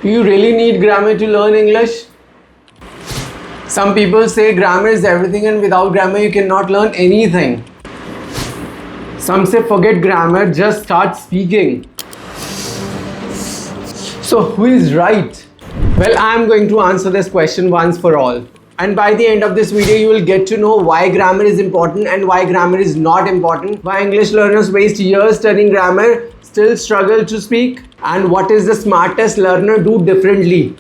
Do you really need grammar to learn English? Some people say grammar is everything and without grammar you cannot learn anything. Some say forget grammar, just start speaking. So who is right? Well, I am going to answer this question once for all. And by the end of this video, you will get to know why grammar is important and why grammar is not important, why English learners waste years studying grammar, still struggle to speak, and what is the smartest learner do differently.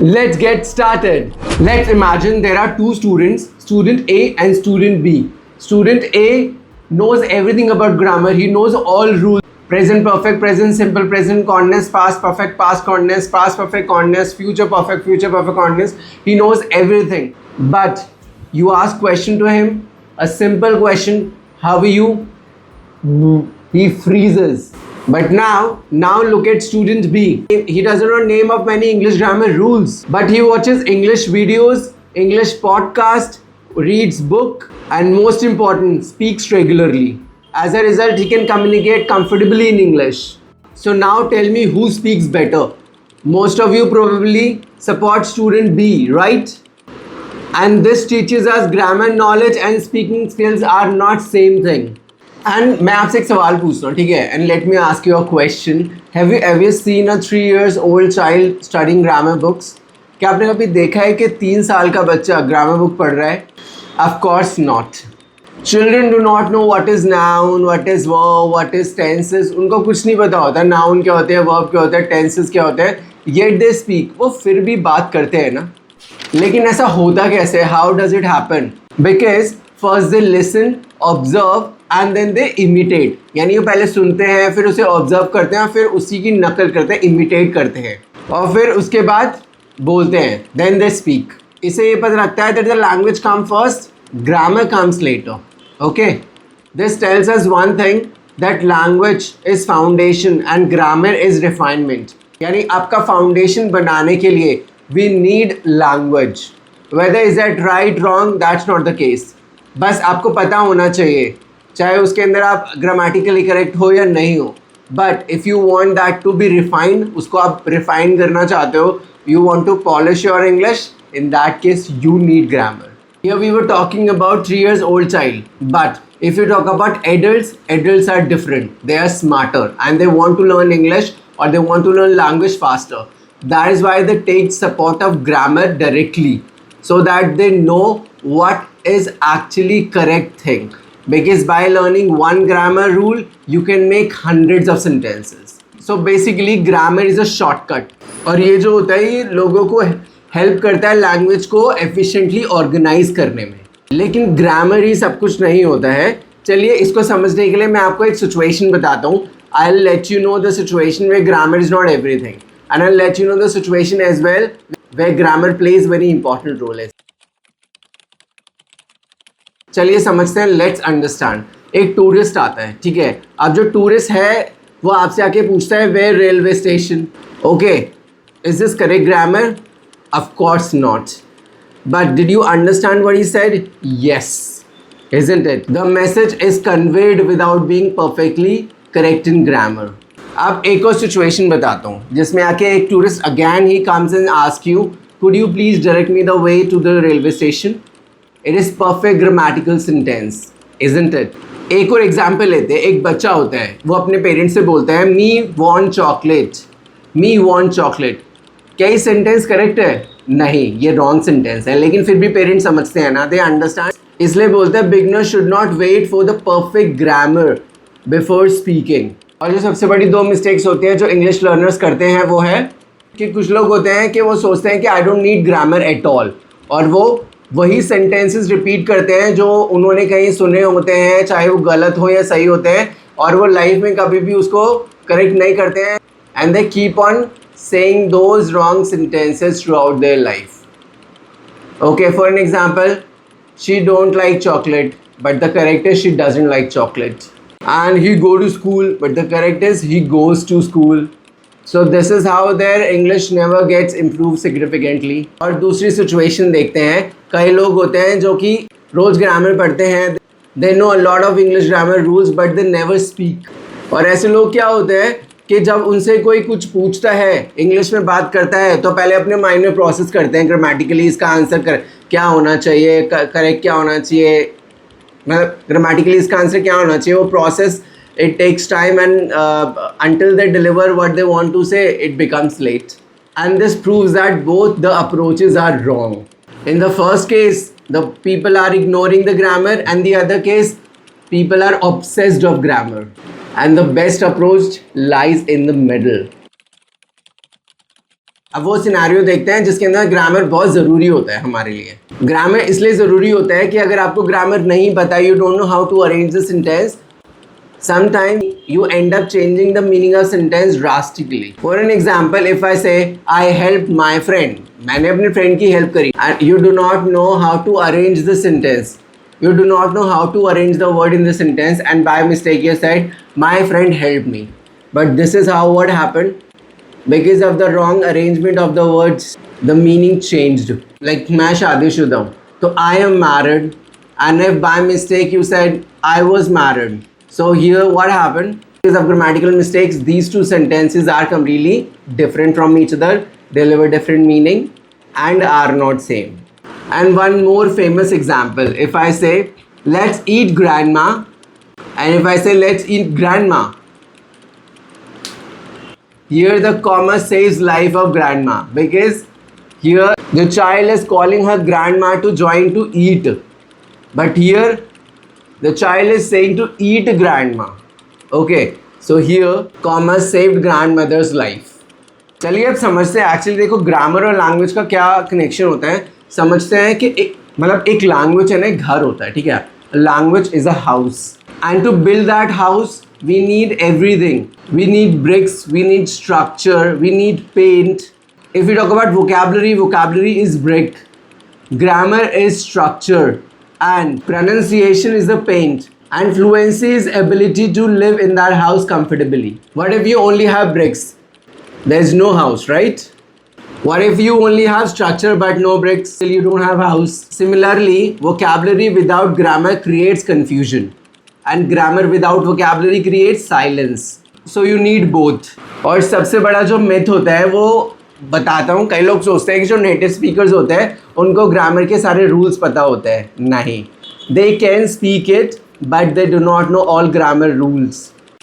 Let's get started. Let's imagine there are two students, student A and student B. Student A knows everything about grammar. He knows all rules. Present perfect, present simple, present continuous, past perfect, past continuous, past perfect continuous, future perfect continuous. He knows everything. But you ask question to him, a simple question, how are you? He freezes. But now look at student B. He doesn't know name of many English grammar rules, but he watches English videos, English podcast, reads book, and most important, speaks regularly. As a result, he can communicate comfortably in English. So now tell me who speaks better. Most of you probably support student B, right? And this teaches us grammar knowledge and speaking skills are not same thing. And मैं आपसे एक सवाल पूछता हूँ, ठीक है? And let me ask you a question. Have you ever seen a 3 years old child studying grammar books? क्या आपने कभी देखा है कि 3 साल का बच्चा ग्रामर बुक पढ़ रहा है? Of course not. Children do not know what is noun, what is verb, what is tenses. उनको कुछ नहीं पता होता noun क्या होते हैं, verb क्या होता है, tenses क्या होते हैं. Yet they speak. वो फिर भी बात करते हैं ना. लेकिन ऐसा होता कैसे? How does it happen? Because first they listen, observe and then they imitate. यानी वो पहले सुनते हैं, फिर उसे observe करते हैं, फिर उसी की नकल करते हैं, imitate करते हैं, और फिर उसके बाद बोलते हैं. Then they speak. इसे ये पता लगता है that the language comes first, grammar comes later. Okay, this tells us one thing, that language is foundation and grammar is refinement. यानी आपका foundation बनाने के लिए we need language. Whether is that right, wrong, that's not the case. बस आपको पता होना चाहिए, चाहे उसके अंदर आप grammatically correct हो या नहीं हो. But if you want that to be refined, उसको आप refine करना चाहते हो, you want to polish your English, in that case you need grammar. Here we were talking about 3 years old child, but if you talk about adults, adults are different. They are smarter and they want to learn English or they want to learn language faster. That is why they take support of grammar directly, so that they know what is actually correct thing. Because by learning one grammar rule, you can make hundreds of sentences. So basically grammar is a shortcut. और ये जो होता है ये लोगों को help करता है लैंग्वेज को एफिशिएंटली ऑर्गेनाइज करने में. लेकिन ग्रामर ही सब कुछ नहीं होता है. चलिए इसको समझने के लिए मैं आपको एक सिचुएशन बताता हूँ. I will let you know the situation where grammar is not everything, and I will let you know the situation as well where grammar plays very important role. चलिए समझते हैं, लेट्स अंडरस्टैंड. एक tourist आता है, ठीक है. अब जो टूरिस्ट है वो आपसे आके पूछता है where railway station. Okay, is this correct grammar? Of course not. But did you understand what he said? Yes. Isn't it? The message is conveyed without being perfectly correct in grammar. अब एक और situation बताता हूँ जिसमें आके एक tourist again he comes and ask you, could you please direct me the way to the railway station? It is perfect grammatical sentence, isn't it? एक और एग्जाम्पल लेते हैं. एक बच्चा होता है, वो अपने पेरेंट्स से बोलता है मी वॉन्ट चॉकलेट, मी वॉन्ट चॉकलेट. क्या ये सेंटेंस करेक्ट है? नहीं, ये रॉन्ग सेंटेंस है. लेकिन फिर भी पेरेंट्स समझते हैं ना, दे अंडरस्टैंड. इसलिए बोलते हैं beginner should not wait for the perfect grammar before speaking. और जो सबसे बड़ी 2 मिस्टेक्स होती हैं जो इंग्लिश लर्नर्स करते हैं वो है कि कुछ लोग होते हैं कि वो सोचते हैं कि I don't need grammar at all, और वो वही सेंटेंसेस रिपीट करते हैं जो उन्होंने कहीं सुने होते हैं, चाहे वो गलत हो या सही होते हैं, और वो लाइफ में कभी भी उसको करेक्ट नहीं करते हैं. And they keep on saying those wrong sentences throughout their life. Okay, for an example, she don't like chocolate, but the correct is she doesn't like chocolate. And he go to school, but the correct is he goes to school. So this is how their English never gets improved significantly. और दूसरी situation देखते हैं. कई लोग होते हैं जो कि रोज ग्रामर पढ़ते हैं, they know a lot of English grammar rules, but they never speak. और ऐसे लोग क्या होते हैं कि जब उनसे कोई कुछ पूछता है, इंग्लिश में बात करता है, तो पहले अपने माइंड में प्रोसेस करते हैं ग्रामेटिकली इसका आंसर क्या होना चाहिए, करेक्ट क्या होना चाहिए, मतलब ग्रामेटिकली इसका आंसर क्या होना चाहिए. वो process it takes time, and until they deliver what they want to say, it becomes late. And this proves that both the approaches are wrong. In the first case, the people are ignoring the grammar, and the other case, people are obsessed of grammar. And the best approach lies in the middle. अब वो scenario देखते हैं जिसके अंदर grammar बहुत ज़रूरी होता है हमारे लिए. ग्रामर इसलिए ज़रूरी होता है कि अगर आपको ग्रामर नहीं पता, you don't know how to arrange the sentence, sometimes you end up changing the meaning of sentence drastically. For an example, if I say I helped my friend, मैंने अपने friend की help करी, and you do not know how to arrange the sentence, you do not know how to arrange the word in the sentence, and by mistake you said my friend helped me. But this is how what happened. Because of the wrong arrangement of the words, the meaning changed. Like मैं शादीशुदा हूँ, तो I am married, and if by mistake you said I was married, so here what happened? Because of grammatical mistakes, these two sentences are completely different from each other, deliver different meaning, and are not same. And one more famous example, if I say let's eat grandma, and if I say let's eat grandma, here the comma saves life of grandma, because here the child is calling her grandma to join to eat, but here the child is saying to eat grandma. Okay, so here comma saved grandmother's life. चलिए अब समझते हैं actually. देखो grammar और language का क्या connection होता है. समझते हैं कि एक लैंग्वेज है ना, एक घर होता है, ठीक है. Language is a house, and to build that house we need everything. We need bricks, we need structure, we need paint. If we talk about vocabulary, vocabulary is brick, grammar is structure, and pronunciation is the paint, and fluency is ability to live in that house comfortably. What if you only have bricks? There's no house, right? What if you only have structure but no bricks? Still you don't have house. Similarly, vocabulary without grammar creates confusion, and grammar without vocabulary creates silence. So you need both. और सबसे बड़ा जो myth होता है वो बताता हूँ. कई लोग सोचते हैं कि जो नेटिव स्पीकर्स होते हैं उनको ग्रामर के सारे रूल्स पता होते हैं. नहीं, they can speak it but they do not know all grammar rules.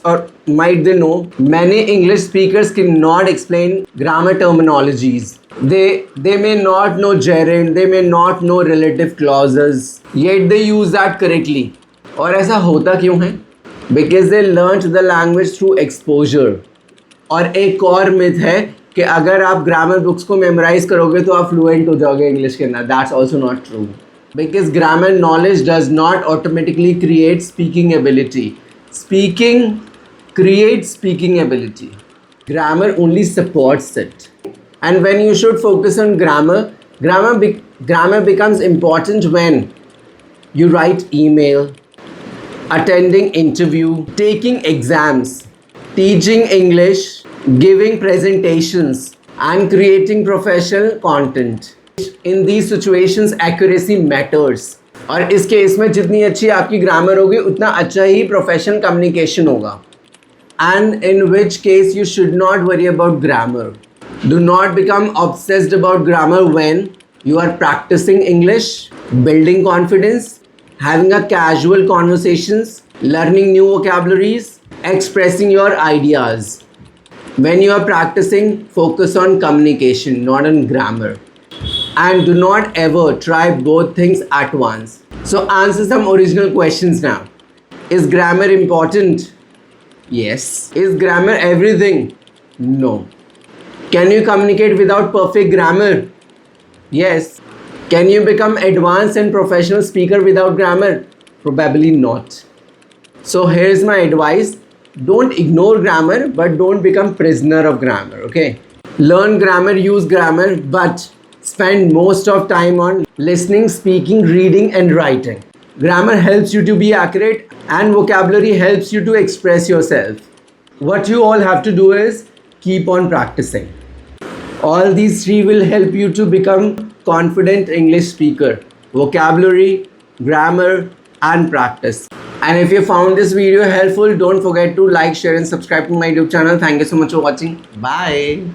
Or might they know, many English speakers cannot explain grammar terminologies. They may not know gerund, they may not know relative clauses, yet they use that correctly. और ऐसा होता क्यों है? Because they learn the language through exposure. और एक और myth है कि अगर आप ग्रामर बुक्स को मेमोराइज करोगे तो आप फ्लुएंट हो जाओगे इंग्लिश के अंदर. That's also not true, because grammar knowledge does not automatically create speaking ability. Speaking creates speaking ability. Grammar only supports it. And when you should focus on grammar becomes important when you write email, attending interview, taking exams, teaching English, giving presentations, and creating professional content. In these situations, accuracy matters. और इस case में जितनी अच्छी आपकी grammar होगी उतना अच्छा ही professional communication होगा. And in which case you should not worry about grammar. Do not become obsessed about grammar when you are practicing English, building confidence, having a casual conversations, learning new vocabularies, expressing your ideas. When you are practicing, focus on communication, not on grammar. And do not ever try both things at once. So answer some original questions now. Is grammar important? Yes. Is grammar everything? No. Can you communicate without perfect grammar? Yes. Can you become advanced and professional speaker without grammar? Probably not. So here's my advice. Don't ignore grammar, but don't become prisoner of grammar, okay? Learn grammar, use grammar, but spend most of time on listening, speaking, reading, and writing. Grammar helps you to be accurate, and vocabulary helps you to express yourself. What you all have to do is keep on practicing. All these three will help you to become confident English speaker. Vocabulary, grammar, and practice. And if you found this video helpful, don't forget to like, share and subscribe to my YouTube channel. Thank you so much for watching. Bye.